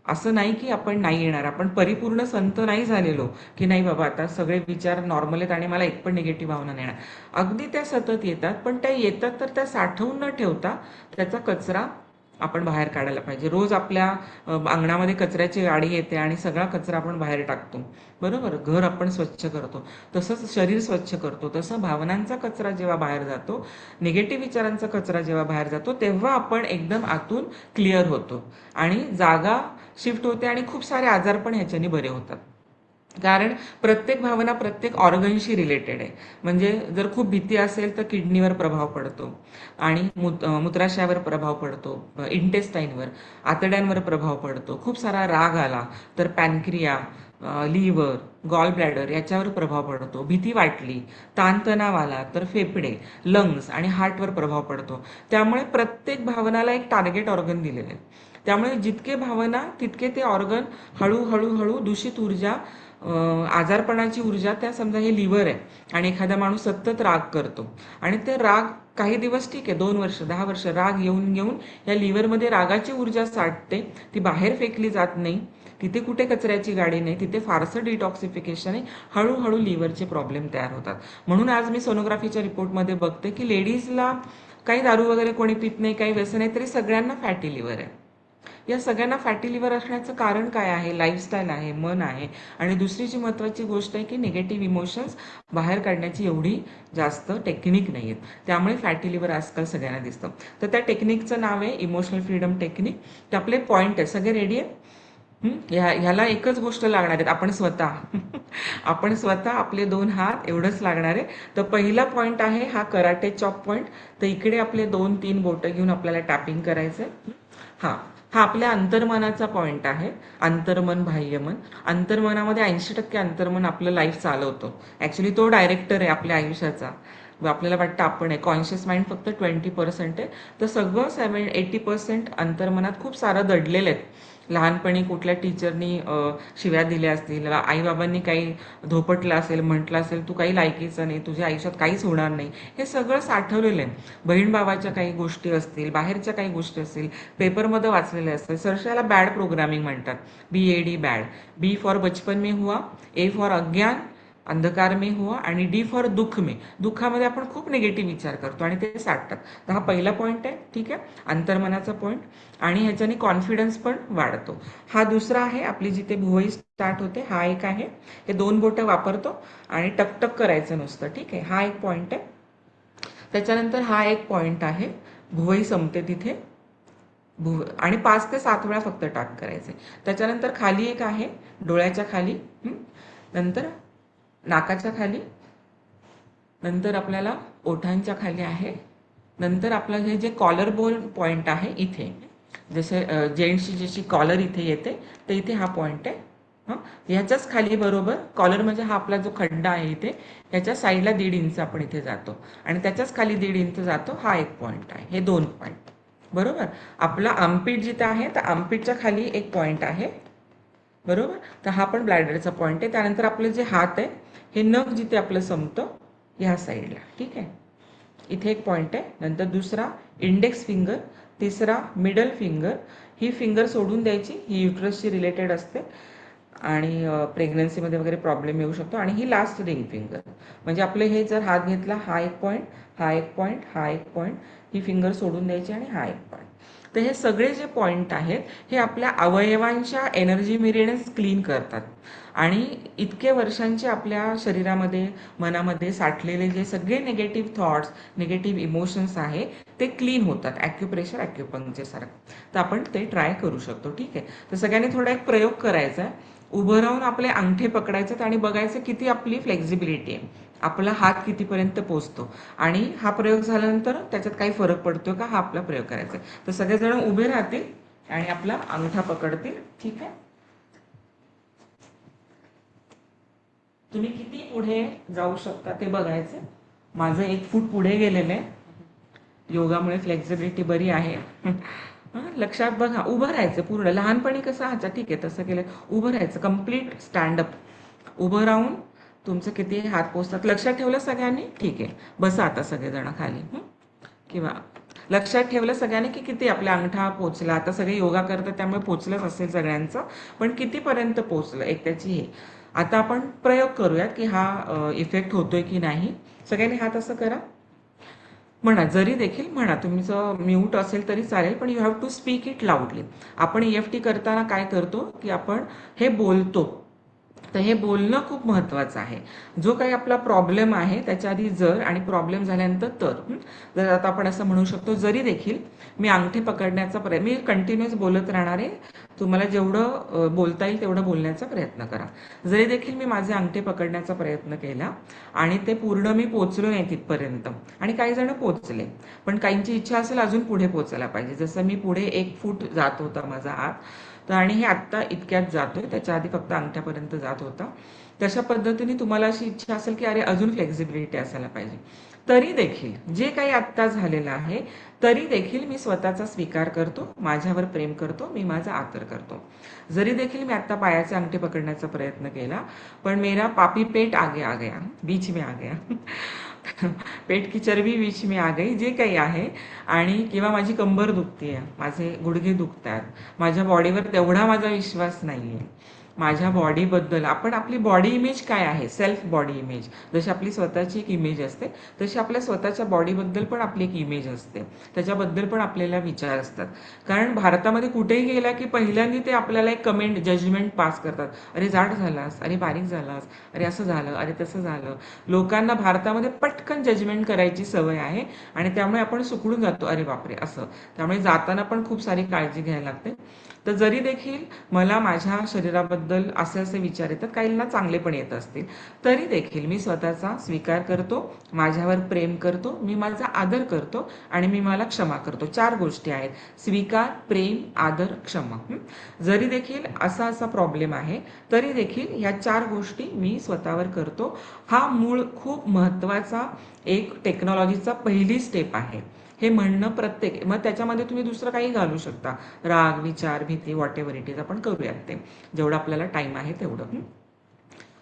असं नाही की आपण नाही येणार, आपण परिपूर्ण संत नाही झालेलो की नाही बाबा आता सगळे विचार नॉर्मल आहेत आणि मला एक पण निगेटिव्ह भावना नाही येणार. अगदी त्या सतत येतात, पण त्या येतात तर त्या साठवून न ठेवता त्याचा कचरा आपण बाहेर काढायला पाहिजे. रोज आपल्या अंगणामध्ये कचऱ्याची गाडी येते आणि सगळा कचरा आपण बाहेर टाकतो. बरोबर. घर आपण स्वच्छ करतो, तसंच शरीर स्वच्छ करतो, तसं भावनांचा कचरा जेव्हा बाहेर जातो, निगेटिव्ह विचारांचा कचरा जेव्हा बाहेर जातो, तेव्हा आपण एकदम आतून क्लिअर होतो आणि जागा शिफ्ट होते आणि खूप सारे आजार पण ह्याच्याने बरे होतात. कारण प्रत्येक भावना प्रत्येक ऑर्गनशी रिलेटेड आहे. म्हणजे जर खूप भीती असेल तर किडनीवर प्रभाव पडतो आणि मूत्राशयावर प्रभाव पडतो, इंटेस्टाईनवर, आतड्यांवर प्रभाव पडतो. खूप सारा राग आला तर पॅनक्रिया, लिव्हर, गॉल ब्लॅडर याच्यावर प्रभाव पडतो. भीती वाटली, ताणतणाव आला तर फेफडे, लंग्स आणि हार्टवर प्रभाव पडतो. त्यामुळे प्रत्येक भावनाला एक टार्गेट ऑर्गन दिलेलं आहे. त्यामुळे जितके भावना तितके ते ऑर्गन हळूहळू हळू दूषित ऊर्जा, आजारपणाची ऊर्जा, त्या समजा हे लिव्हर आहे आणि एखादा माणूस सतत राग करतो आणि ते राग काही दिवस ठीक आहे, 2 वर्ष 10 वर्ष राग येऊन येऊन या लिव्हरमध्ये रागाची ऊर्जा साठते, ती बाहेर फेकली जात नाही, तिथे कुठे कचऱ्याची गाडी नाही, तिथे फारसं डिटॉक्सिफिकेशन आहे, हळूहळू लिव्हरचे प्रॉब्लेम तयार होतात. म्हणून आज मी सोनोग्राफीच्या रिपोर्टमध्ये बघते की लेडीजला काही दारू वगैरे कोणी पित नाही, काही व्यसन नाही, तरी सगळ्यांना फॅटी लिव्हर आहे. या सगळ्यांना फॅटी लिव्हर असण्याचं कारण काय आहे? लाईफस्टाईल आहे, मन आहे, आणि दुसरी जी महत्त्वाची गोष्ट आहे की निगेटिव्ह इमोशन्स बाहेर काढण्याची एवढी जास्त टेक्निक नाही आहेत, त्यामुळे फॅटी लिव्हर आजकाल सगळ्यांना दिसतं. तर त्या टेक्निकचं नाव आहे इमोशनल फ्रीडम टेक्निक. ते आपले पॉईंट आहे. सगळे रेडी आहे? ह्याला एकच गोष्ट लागणार आहेत, आपण स्वतः. आपण स्वतः, आपले 2 हात एवढंच लागणार आहे. तर पहिला पॉईंट आहे हा कराटे चॉप पॉईंट. तर इकडे आपले 2-3 बोटं घेऊन आपल्याला टॅपिंग करायचं आहे. हा हा आपल्या अंतर्मनाचा पॉईंट आहे. अंतर्मन, बाह्यमन. अंतर्मनामध्ये 80% अंतर्मन आपलं लाईफ चालवतो. ॲक्च्युली तो डायरेक्टर आहे आपल्या आयुष्याचा. आपल्याला वाटतं आपण आहे, कॉन्शियस माइंड फक्त 20% आहे. तर सगळं 80% अंतर्मनात खूप सारं दडलेलं आहे. लहानपणी कुठल्या टीचरनी शिव्या दिल्या असतील, आईबाबांनी काही धोपटलं असेल, म्हटलं असेल तू काही लायकीचं नाही, तुझ्या आयुष्यात काहीच होणार नाही, हे सगळं साठवलेलं आहे. बहीण भावाच्या काही गोष्टी असतील, बाहेरच्या काही गोष्टी असतील, पेपरमध्ये वाचलेले असतील. सरशाला बॅड प्रोग्रामिंग म्हणतात. BAD bad. बी फॉर बचपन में हुआ, ए फॉर अज्ञान, अंधकार में हुआ, आणि डी फॉर दुःख में. दुःखामध्ये आपण खूप निगेटिव्ह विचार करतो आणि ते साठतात. तर हा पहिला पॉईंट आहे, ठीक आहे, अंतर्मनाचा पॉईंट. आणि ह्याच्याने कॉन्फिडन्स पण वाढतो. हा दुसरा आहे, आपली जिथे भुवई स्टार्ट होते, हा एक आहे. हे 2 बोटं वापरतो आणि टकटक करायचं नुसतं, ठीक आहे. हा एक पॉईंट आहे. त्याच्यानंतर हा एक पॉईंट आहे, भुवई संपते तिथे, आणि 5 ते 7 वेळा फक्त टाक करायचे. त्याच्यानंतर खाली एक आहे, डोळ्याच्या खाली, नंतर नाकाच्या खाली, नंतर आपल्याला ओठांच्या खाली आहे, नंतर आपलं हे जे कॉलर बोन पॉईंट आहे इथे, जसे जेंट्सची जशी कॉलर इथे येते, तर इथे हा पॉईंट आहे. ह्याच्याच खाली बरोबर कॉलर म्हणजे हा आपला जो खड्डा आहे इथे, ह्याच्या साईडला 1.5 इंच आपण इथे जातो आणि त्याच्याच खाली 1.5 इंच जातो. हा एक पॉईंट आहे. हे 2 पॉईंट. बरोबर. आपला आर्मपीट जिथे आहे, तर आर्मपीटच्या खाली एक पॉईंट आहे. बरोबर. तर हा पण ब्लॅडरचा पॉईंट आहे. त्यानंतर आपले जे हात आहे, हे नख जिथे आपलं संपतं ह्या साईडला, ठीक आहे, इथे एक पॉईंट आहे. नंतर दुसरा इंडेक्स फिंगर, तिसरा मिडल फिंगर. ही फिंगर सोडून द्यायची, ही युट्रसशी रिलेटेड असते आणि प्रेग्नन्सीमध्ये वगैरे प्रॉब्लेम येऊ शकतो. आणि ही लास्ट रिंग फिंगर. म्हणजे आपले हे जर हात घेतला, हा एक पॉईंट, हा एक पॉईंट, हा एक पॉईंट, ही फिंगर सोडून द्यायची आणि हा एक पॉईंट. तर हे सगळे जे पॉईंट आहेत हे आपल्या अवयवांच्या एनर्जी मिरेनेच क्लीन करतात आणि इतके वर्षांचे आपल्या शरीरामध्ये, मनामध्ये साठलेले जे सगळे निगेटिव्ह थॉट्स, निगेटिव्ह इमोशन्स आहे ते क्लीन होतात. ॲक्युप्रेशर, ॲक्युपंक्चर सारखं. तर आपण ते ट्राय करू शकतो, ठीक आहे. तर सगळ्यांनी थोडा एक प्रयोग करायचा आहे. उभं राहून आपले अंगठे पकडायचे आणि बघायचं किती आपली फ्लेक्झिबिलिटी आहे. आपला हात कितीपर्यंत पोचतो आणि हा प्रयोग झाल्यानंतर त्याच्यात काही फरक पडतो का, हा आपला प्रयोग करायचा आहे. तर सगळेजण उभे राहतील आणि आपला अंगठा पकडतील. ठीक आहे. तुम्ही किती पुढे जाऊ शकता ते बघायचं. माझं 1 फूट पुढे गेलेलं आहे. योगामुळे फ्लेक्झिबिलिटी बरी आहे. लक्षात बघा, उभं राहायचं पूर्ण. लहानपणी कसं, अच्छा ठीक आहे तसं केलं, उभं राहायचं कम्प्लीट स्टँडअप. उभं राहून तुमचं किती हात पोचतात लक्षात ठेवलं सगळ्यांनी. ठीक आहे, बसा आता सगळेजण खाली. किंवा लक्षात ठेवलं सगळ्यांनी की किती आपला अंगठा पोचला. आता सगळे योगा करतात त्यामुळे पोचलंच असेल सगळ्यांचं, पण कितीपर्यंत पोचलं एक त्याची हे. आता आपण प्रयोग करूयात की हा इफेक्ट होतोय की नाही. सगळ्यांनी हात असं करा, म्हणा. जरी देखील म्हणा, तुमचं म्यूट असेल तरी चालेल, पण you have to speak it loudly. आपण EFT करताना काय करतो की आपण हे बोलतो. तर हे बोलणं खूप महत्त्वाचं आहे. जो काही आपला प्रॉब्लेम आहे त्याच्या आधी जर, आणि प्रॉब्लेम झाल्यानंतर तर. जर आता आपण असं म्हणू शकतो, जरी देखील मी अंगठे पकडण्याचा प्रयत्न, मी कंटिन्युअस बोलत राहणार आहे. तुम्हाला जेवढं बोलता येईल तेवढं बोलण्याचा प्रयत्न करा. जरी देखील मी माझे अंगठे पकडण्याचा प्रयत्न केला आणि ते पूर्ण मी पोचलो नाही तिथपर्यंत, आणि काही जण पोचले, पण काहींची इच्छा असेल अजून पुढे पोचायला पाहिजे. जसं मी पुढे 1 फूट जात होता माझा हात, तर आणि हे आत्ता इतक्यात जातोय, त्याच्या आधी फक्त अंगठ्यापर्यंत जात होता. तशा पद्धतीने तुम्हाला अशी इच्छा असेल की अरे अजून फ्लेक्झिबिलिटी असायला पाहिजे, तरी देखील जे काही आत्ता झालेलं आहे तरी देखील मी स्वतःचा स्वीकार करतो, माझ्यावर प्रेम करतो, मी माझा आदर करतो. जरी देखील मी आत्ता पायाचे अंगठे पकडण्याचा प्रयत्न केला, पण मेरा पापी पेट आगे आ गया, बीच में आ गया. पेट की चरबी बीच में आ गई. जे काही आहे, आणि किंवा माझी कंबर दुखते, माझे गुडघे दुखतात, माझ्या बॉडीवर तेवढा माझा विश्वास नाही आहे. माझ्या बॉडीबद्दल, आपण आपली बॉडी इमेज काय आहे, सेल्फ बॉडी इमेज, जशी आपली स्वतःची एक इमेज असते तशी आपल्या स्वतःच्या बॉडीबद्दल पण आपली एक इमेज असते, त्याच्याबद्दल पण आपल्याला विचार असतात. कारण भारतामध्ये कुठेही गेला की पहिल्यांदा ते आपल्याला एक कमेंट, जजमेंट पास करतात. अरे जाड झालास, अरे बारीक झालास, अरे असं झालं, अरे तसं झालं. लोकांना भारतामध्ये पटकन जजमेंट करायची सवय आहे आणि त्यामुळे आपण सुकळून जातो, अरे बापरे असं. त्यामुळे जाताना पण खूप सारी काळजी घ्यायला लागते. तर जरी देखील मला माझ्या शरीराबद्दल असे असे विचार येतात, काहींना चांगले पण येत असतील, तरी देखील मी स्वतःचा स्वीकार करतो, माझ्यावर प्रेम करतो, मी माझा आदर करतो आणि मी मला क्षमा करतो. 4 गोष्टी आहेत: स्वीकार, प्रेम, आदर, क्षमा. जरी देखील असा असा प्रॉब्लेम आहे तरी देखील ह्या 4 गोष्टी मी स्वतःवर करतो. हा मूळ खूप महत्त्वाचा एक टेक्नॉलॉजीचा पहिली स्टेप आहे हे म्हणणं प्रत्येक. मग त्याच्यामध्ये तुम्ही दुसरं काही घालू शकता, राग, विचार, भीती, व्हॉट एव्हर इट इज. आपण करूयात ते जेवढं आपल्याला टाइम आहे तेवढं.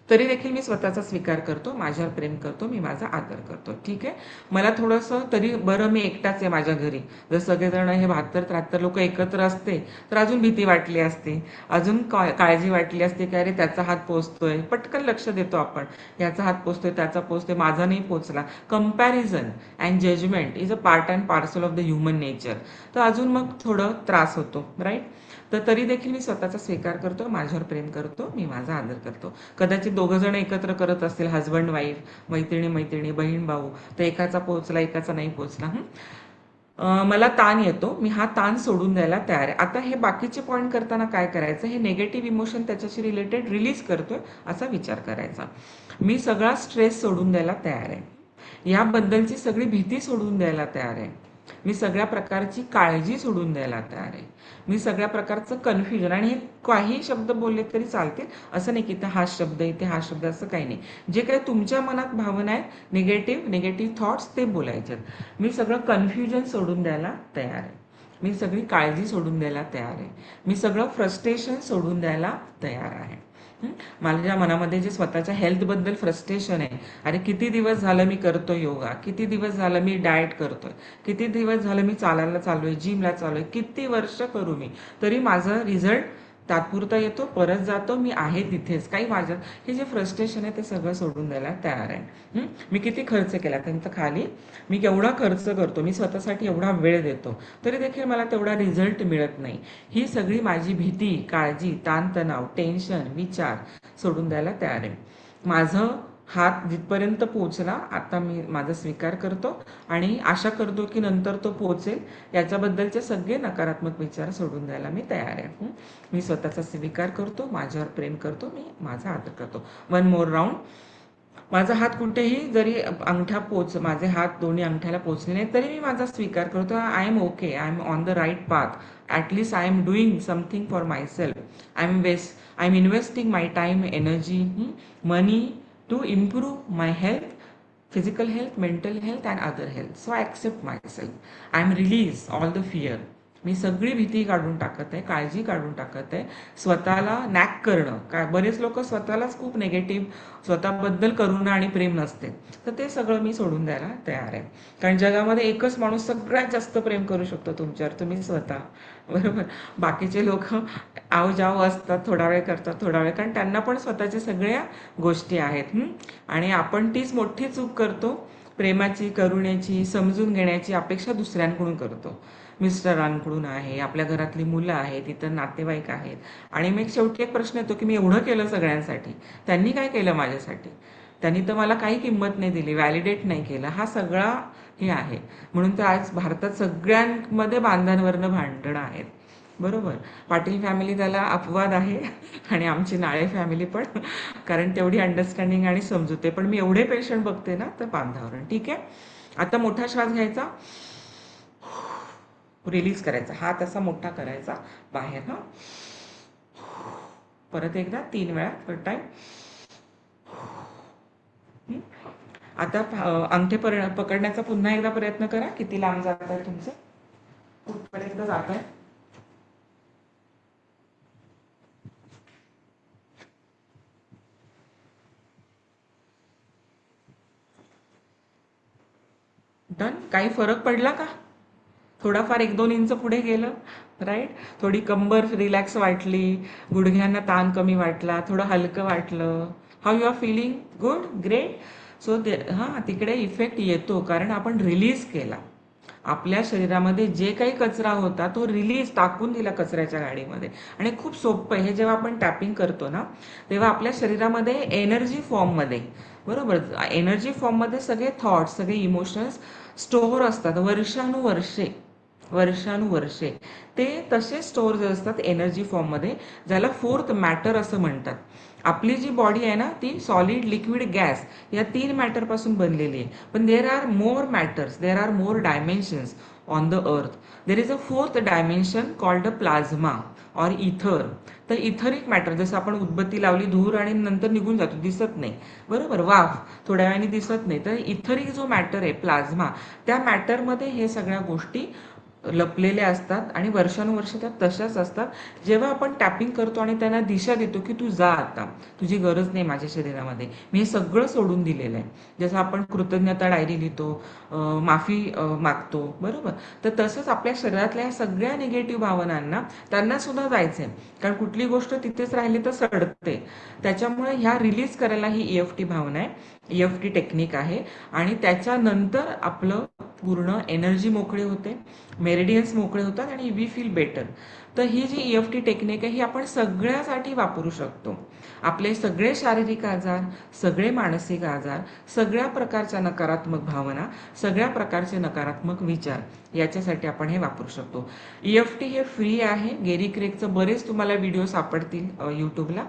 तरी देखील मी स्वतःचा स्वीकार करतो, माझ्यावर प्रेम करतो, मी माझा आदर करतो. ठीक आहे. मला थोडंसं तरी बरं, मी एकटाच आहे माझ्या घरी. जर सगळेजण हे 72-73 लोक एकत्र असते तर अजून भीती वाटली असती, अजून काळजी वाटली असते की अरे त्याचा हात पोचतोय, पटकन लक्ष देतो आपण, याचा हात पोचतोय, त्याचा पोचतोय, माझा नाही पोचला. Comparison and judgement is a part and parcel of the human nature. तर अजून मग थोडं त्रास होतो, राईट. तर तरी देखील मी स्वतःचा स्वीकार करतो, माझ्यावर प्रेम करतो, मी माझा आदर करतो. कदाचित 2 जण एकत्र करत असतील, हजबंड वाईफ, मैत्रिणी मैत्रिणी, बहीण भाऊ, तर एकाचा पोचला एकाचा नाही पोचला. मला ताण येतो, मी हा ताण सोडून द्यायला तयार आहे. आता हे बाकीचे पॉईंट करताना काय करायचं, हे नेगेटिव्ह इमोशन त्याच्याशी रिलेटेड रिलीज करतोय असा विचार करायचा. मी सगळा स्ट्रेस सोडून द्यायला तयार आहे, याबद्दलची सगळी भीती सोडून द्यायला तयार आहे, मी सगळ्या प्रकारची काळजी सोडून द्यायला तयार आहे, मी सगळ्या प्रकारचं कन्फ्युजन, आणि हे काही शब्द बोलले तरी चालतील, असं नाही की हा शब्द इथे हा शब्द, असं काही नाही. जे काही तुमच्या मनात भावना आहेत, निगेटिव्ह थॉट्स, ते बोलायचे. मी सगळं कन्फ्युजन सोडून द्यायला तयार आहे, मी सगळी काळजी सोडून द्यायला तयार आहे, मी सगळं फ्रस्ट्रेशन सोडून द्यायला तयार आहे. माझ्या मनामध्ये जे स्वतःच्या हेल्थबद्दल फ्रस्ट्रेशन आहे, अरे किती दिवस झालं मी करतोय योगा, किती दिवस झालं मी डाएट करतोय, किती दिवस झालं मी चालायला चाललोय, जिमला चाललोय, किती वर्ष करू मी, तरी माझं रिझल्ट तात्पुरता येतो, परत जातो, मी आहे तिथेच. काही माझ्यात हे जे फ्रस्ट्रेशन आहे ते सगळं सोडून द्यायला तयार आहे. मी किती खर्च केला त्यांचं खाली, मी केवढा खर्च करतो, मी स्वतःसाठी एवढा वेळ देतो, तरी देखील मला तेवढा रिझल्ट मिळत नाही. ही सगळी माझी भीती, काळजी, ताणतणाव, टेन्शन, विचार सोडून द्यायला तयार आहे. माझं हात जिथपर्यंत पोचला, आता मी माझा स्वीकार करतो आणि आशा करतो की नंतर तो पोचेल. याच्याबद्दलचे सगळे नकारात्मक विचार सोडून द्यायला मी तयार आहे. मी स्वतःचा स्वीकार करतो, माझ्यावर प्रेम करतो, मी माझा आदर करतो. 1 मोर राऊंड. माझा हात कुठेही जरी माझे हात दोन्ही अंगठ्याला पोचले नाही तरी मी माझा स्वीकार करतो. I am okay, I am on the right path, at least I am doing something for my self. I am investing my time, energy, money to improve my health, physical health, mental health and other health. So I accept myself. I am release all the fear. मी सगळी भीती काढून टाकत आहे, काळजी काढून टाकत आहे. स्वतःला नॅक करणं, काय बरेच लोक स्वतःलाच खूप निगेटिव्ह, स्वतःबद्दल करुणा आणि प्रेम नसते, तर ते सगळं मी सोडून द्यायला तयार आहे. कारण जगामध्ये एकच माणूस सगळ्यात जास्त प्रेम करू शकतो तुमच्यावर, तुम्ही स्वतः. बरोबर. बाकीचे लोक आव जाव असतात, थोडा वेळ करतात, थोडा वेळ, कारण त्यांना पण स्वतःच्या सगळ्या गोष्टी आहेत. आणि आपण तीच मोठी चूक करतो, प्रेमाची, करुण्याची, समजून घेण्याची अपेक्षा दुसऱ्यांकडून करतो. मिस्टरांकडून आहे, आपल्या घरातली मुलं आहेत, इतर नातेवाईक आहेत. आणि मग शेवटी एक प्रश्न येतो की मी एवढं केलं सगळ्यांसाठी, त्यांनी काय केलं माझ्यासाठी? त्यांनी तर मला काही किंमत नाही दिली, व्हॅलिडेट नाही केलं. हा सगळा हे आहे. म्हणून तर आज भारतात सगळ्यांमध्ये बांधांवरनं भांडणं आहेत. बरोबर. पाटील फॅमिली त्याला अपवाद आहे आणि आमची नाळे फॅमिली पण, कारण तेवढी अंडरस्टँडिंग आणि समजूते. पण मी एवढे पेशंट बघते ना, तर बांधावरण. ठीक आहे. आता मोठा श्वास घ्यायचा, रिलीज करायचा, हात असा मोठा करायचा बाहेर. हा, परत एकदा 3 वेळा, थर्ड टाइम. आता अंगठे पकडण्याचा पुन्हा एकदा प्रयत्न करा. किती लांब जात आहे तुमचं, कुठपर्यंत जात आहे? डन. काही फरक पडला का? थोडाफार 1-2 इंच पुढे गेलं, राईट. थोडी कंबर रिलॅक्स वाटली, गुडघ्यांना ताण कमी वाटला, थोडं हलकं वाटलं. How you are feeling? Good, great. So हां, तिकडे इफेक्ट येतो कारण आपण रिलीज केला. आपल्या शरीरामध्ये जे काही कचरा होता तो रिलीज टाकून दिला कचऱ्याच्या गाडीमध्ये. आणि खूप सोपं आहे हे. जेव्हा आपण टॅपिंग करतो ना, तेव्हा आपल्या शरीरामध्ये एनर्जी फॉर्ममध्ये, बरोबर, एनर्जी फॉर्ममध्ये सगळे थॉट्स, सगळे इमोशन्स स्टोअर असतात वर्षानुवर्षे. वर्षानुवर्षे ते तसे स्टोअर असतात एनर्जी फॉर्ममध्ये, ज्याला फोर्थ मॅटर असं म्हणतात. आपली जी बॉडी आहे ना, ती सॉलिड, लिक्विड, गॅस या 3 मॅटरपासून बनलेली आहे. पण there are more matters, there are more dimensions on the earth. There is a fourth dimension called a plasma or इथर. तर इथरिक मॅटर, जसं आपण उदबत्ती लावली, धूर आणि नंतर निघून जातो, दिसत नाही, बरोबर, वाफ थोड्या वेळाने दिसत नाही. तर इथरिक जो मॅटर आहे, प्लाझ्मा, त्या मॅटरमध्ये हे सगळ्या गोष्टी लपलेल्या असतात आणि वर्षानुवर्ष त्या तशाच असतात. जेव्हा आपण टॅपिंग करतो आणि त्यांना दिशा देतो की तू जा आता, तुझी गरज नाही माझ्या शरीरामध्ये, मी हे सगळं सोडून दिलेलं आहे. जसं आपण कृतज्ञता डायरी लिहितो, माफी मागतो, बरोबर, तर तसंच आपल्या शरीरातल्या ह्या सगळ्या निगेटिव्ह भावनांना, त्यांना सुद्धा जायचं आहे. कारण कुठली गोष्ट तिथेच राहिली तर सडते. त्याच्यामुळे ह्या रिलीज करायला ही EFT भावना आहे, EFT टेक्निक आहे. आणि त्याच्यानंतर आपलं पूर्ण एनर्जी मोकळी होते, मेरिडियन्स मोकळे होतात आणि वी फील बेटर. तर ही जी EFT टेक्निक आहे ही आपण सगळ्यासाठी वापरू शकतो. आपले सगळे शारीरिक आजार, सगळे मानसिक आजार, सगळ्या प्रकारच्या नकारात्मक भावना, सगळ्या प्रकारचे नकारात्मक विचार, याच्यासाठी आपण हे वापरू शकतो. EFT हे फ्री आहे. गेरी क्रेगचं बरेच तुम्हाला व्हिडिओ सापडतील यूट्यूबला.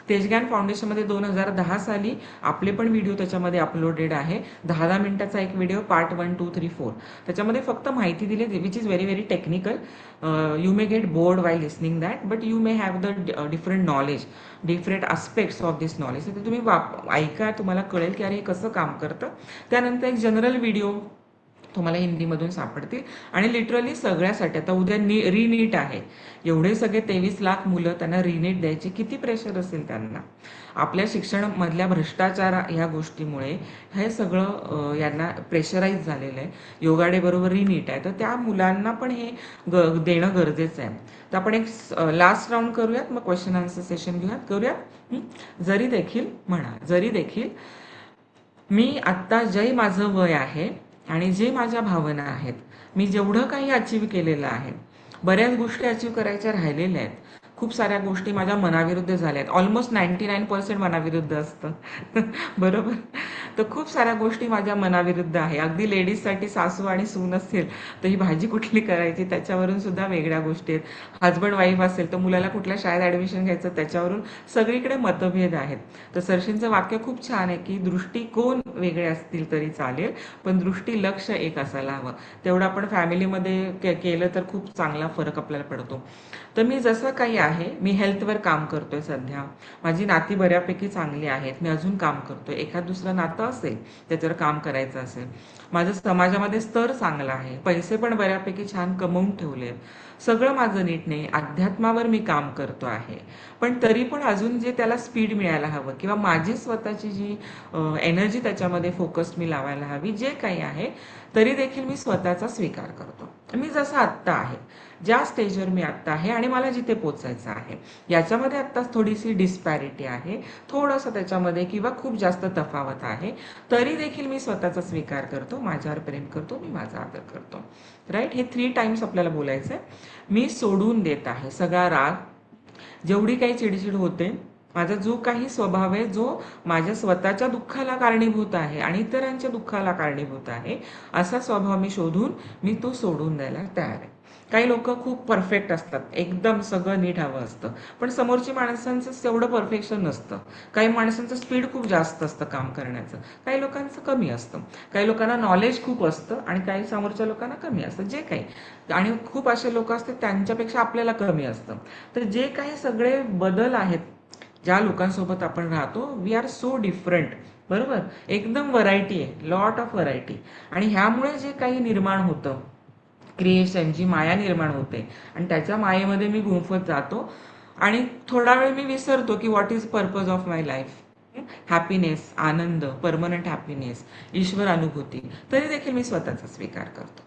तेजग्यान फाउंडेशनमध्ये 2010 साली आपले पण व्हिडिओ त्याच्यामध्ये अपलोडेड आहे. 10-10 मिनिटाचा एक व्हिडिओ, पार्ट 1, 2, 3, 4. त्याच्यामध्ये फक्त माहिती दिली, which is very very technical. You may get bored Y listening that, but you may have the different knowledge, different aspects of this knowledge. तर तुम्ही ऐका, तुम्हाला कळेल की अरे हे कसं काम करतं. त्यानंतर एक जनरल व्हिडिओ तुम्हाला हिंदीमधून सापडतील. आणि लिटरली सगळ्यासाठी, आता उद्या रिनीट आहे, एवढे सगळे 23 लाख मुलं, त्यांना रिनीट द्यायची किती प्रेशर असेल त्यांना. आपल्या शिक्षणामधल्या भ्रष्टाचार ह्या गोष्टीमुळे हे सगळं यांना प्रेशराईज झालेलं आहे. योगा डे बरोबर रिनीट आहे, तर त्या मुलांना पण हे देणं गरजेचं आहे. तर आपण एक लास्ट राऊंड करूयात, मग क्वेश्चन आन्सर सेशन करूयात. जरी देखील म्हणा, जरी देखील मी आत्ता, जे माझं वय आहे आणि जे माझ्या भावना आहेत, मी जेवढं काही अचीव केलेलं आहे, बऱ्याच गोष्टी अचीव करायच्या राहिलेल्या आहेत, खूप साऱ्या गोष्टी माझ्या मनाविरुद्ध झाल्या आहेत. ऑलमोस्ट 99% मनाविरुद्ध असतं. बरोबर. तर खूप साऱ्या गोष्टी माझ्या मनाविरुद्ध आहे. अगदी लेडीजसाठी सासू आणि सून असेल तर ही भाजी कुठली करायची त्याच्यावरून सुद्धा वेगळ्या गोष्टी आहेत. हजबंड वाईफ असेल तर मुलाला कुठल्या शाळेत ॲडमिशन घ्यायचं त्याच्यावरून सगळीकडे मतभेद आहेत. तर सरशींचं वाक्य खूप छान आहे की दृष्टिकोन वेगळे असतील तरी चालेल, पण दृष्टी लक्ष एक असायला हवं. तेवढं आपण फॅमिलीमध्ये केलं तर खूप चांगला फरक आपल्याला पडतो. तर मी जसं काही आहे, मी हेल्थवर काम करतोय सध्या. माझी नाती बऱ्यापैकी चांगली आहेत. मी अजून काम करतोय. एखाद दुसरं नातं असेल, त्याच्यावर काम करायचं असेल. माझं समाजामध्ये स्तर चांगला आहे. पैसे पण बऱ्यापैकी छान कमवून ठेवले. सगळं माझं नीट नाही. अध्यात्मावर मी काम करतो आहे. पण तरी पण अजून जे त्याला स्पीड मिळायला हवं किंवा माझी स्वतःची जी एनर्जी त्याच्यामध्ये फोकस मी लावायला हवी, जे काही आहे, तरी देखील मी स्वतःचा स्वीकार करतो. मी जसं आत्ता आहे, ज्या स्टेजवर मी आत्ता आहे आणि मला जिथे पोचायचं आहे, याच्यामध्ये आत्ता थोडीशी डिस्पॅरिटी आहे, थोडंसं त्याच्यामध्ये किंवा खूप जास्त तफावत आहे. तरी देखील मी स्वतःचा स्वीकार करतो, माझ्यावर प्रेम करतो, मी माझा आदर करतो. राईट. हे 3 टाइम्स आपल्याला बोलायचं आहे. मी सोडून देत आहे सगळा राग, जेवढी काही चिडचिड होते, माझा जो काही स्वभाव आहे जो माझ्या स्वतःच्या दुःखाला कारणीभूत आहे आणि इतरांच्या दुःखाला कारणीभूत आहे, असा स्वभाव मी शोधून मी तो सोडून द्यायला तयार आहे. काही लोक खूप परफेक्ट असतात, एकदम सगळं नीट हवं असतं, पण समोरची माणसांचं तेवढं परफेक्शन नसतं. काही माणसांचं स्पीड खूप जास्त असतं काम करण्याचं, काही लोकांचं कमी असतं. काही लोकांना नॉलेज खूप असतं आणि काही समोरच्या लोकांना कमी असतं, जे काही. आणि खूप असे लोक असतात त्यांच्यापेक्षा आपल्याला कमी असतं. तर जे काही सगळे बदल आहेत, ज्या लोकांसोबत आपण राहतो, वी आर सो डिफरंट. बरोबर. एकदम व्हरायटी आहे, लॉट ऑफ व्हरायटी. आणि ह्यामुळे जे काही निर्माण होतं, क्रिएशन, जी माया निर्माण होते आणि त्याच्या मायेमध्ये मी गुंफत जातो आणि थोडा वेळ मी विसरतो की what is purpose of my life. Happiness, आनंद, परमनंट हॅपीनेस, ईश्वर अनुभूती, तरी देखील मी स्वतःचा स्वीकार करतो.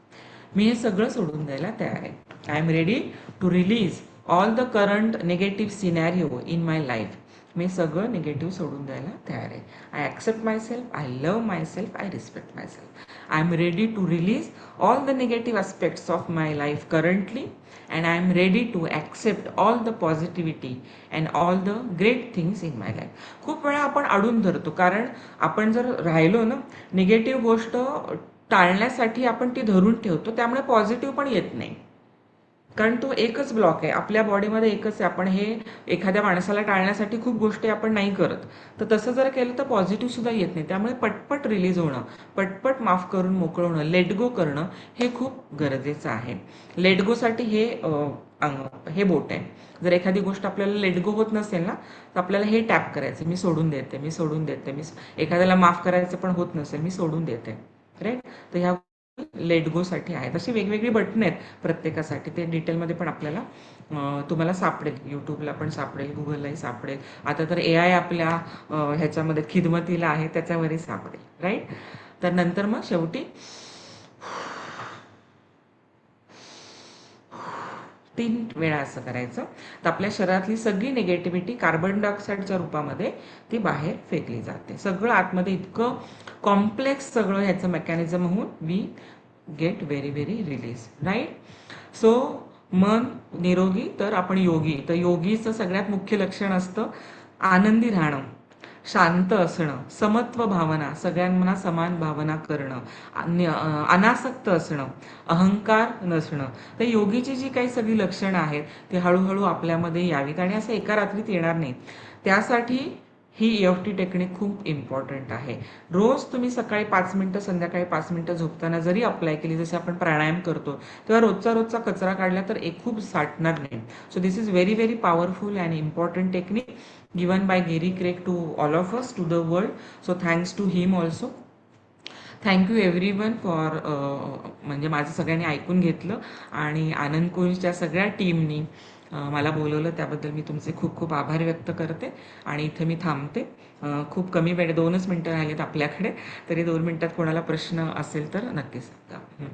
मी हे सगळं सोडून द्यायला तयार आहे. I am ready to release all the current negative scenario in my life. मी सगळं निगेटिव्ह सोडून द्यायला तयार आहे. I accept my self, I love my self, I respect my self. I am ready to release all the negative aspects of my life currently, and I am ready to accept all the positivity and all the great things in my life. खूप वेळा आपण अडून धरतो, कारण आपण जर राहिलो ना, निगेटिव्ह गोष्ट टाळण्यासाठी आपण ती धरून ठेवतो, त्यामुळे पॉझिटिव्ह पण येत नाही. कारण तो एकच ब्लॉक आहे आपल्या बॉडीमध्ये, एकच आहे. आपण हे एखाद्या माणसाला टाळण्यासाठी खूप गोष्टी आपण नाही करत, तर तसं जर केलं तर पॉझिटिव्ह सुद्धा येत नाही. त्यामुळे पटपट रिलीज होणं, पटपट माफ करून मोकळं होणं, लेट गो करणं हे खूप गरजेचं आहे. लेट गोसाठी हे बोट आहे. जर एखादी गोष्ट आपल्याला लेट गो होत नसेल ना, तर आपल्याला हे टॅप करायचं, मी सोडून देते, मी सोडून देते. एखाद्याला माफ करायचं पण होत नसेल, मी सोडून देते. राईट. तर ह्या लेट गो साठी आहेत. अशी वेगवेगळी बटणं आहेत प्रत्येकासाठी. ते डिटेलमध्ये पण आपल्याला तुम्हाला सापडेल, यूट्यूबला पण सापडेल, गुगललाही सापडेल. आता तर AI आपल्या ह्याच्यामध्ये खिदमतीला आहे, त्याच्यावरही सापडेल. राईट. तर नंतर मग शेवटी 3 वेळा असं करायचं. तर आपल्या शरीरातली सगळी निगेटिव्हिटी कार्बन डायऑक्साईडच्या रूपामध्ये ती बाहेर फेकली जाते. सगळं आतमध्ये इतकं कॉम्प्लेक्स सगळं ह्याचं मेकॅनिझम होऊन we get very very release. Right. So मन निरोगी तर आपण योगी. तर योगीचं सगळ्यात मुख्य लक्षण असतं आनंदी राहणं, शांत असणं, समत्व भावना, सगळ्यांना समान भावना करणं, अनासक्त असणं, अहंकार नसणं. तर योगीची जी काही सगळी लक्षणं आहेत ती हळूहळू आपल्यामध्ये यावीत आणि असं एका रात्रीत येणार नाही. त्यासाठी ही EFT टेक्निक खूप इम्पॉर्टंट आहे. रोज तुम्ही सकाळी 5 मिनिटं, संध्याकाळी 5 मिनिटं झोपताना जरी अप्लाय केली, जसे आपण प्राणायाम करतो, तेव्हा रोजचा कचरा काढला तर एक खूप साठणार नाही. So this is very very powerful and important technique given by Gary Craig to all of us, to the world. So thanks to him also. Thank you everyone for म्हणजे माझं सगळ्यांनी ऐकून घेतलं आणि आनंद कुंजच्या सगळ्या टीमनी मला बोलवलं, त्याबद्दल मी तुमचे खूप खूप आभार व्यक्त करते आणि इथे मी थांबते. खूप कमी वेळ, 2च मिनटं राहिलेत आपल्याकडे, तरी 2 मिनटात कोणाला प्रश्न असेल तर नक्की सांगा.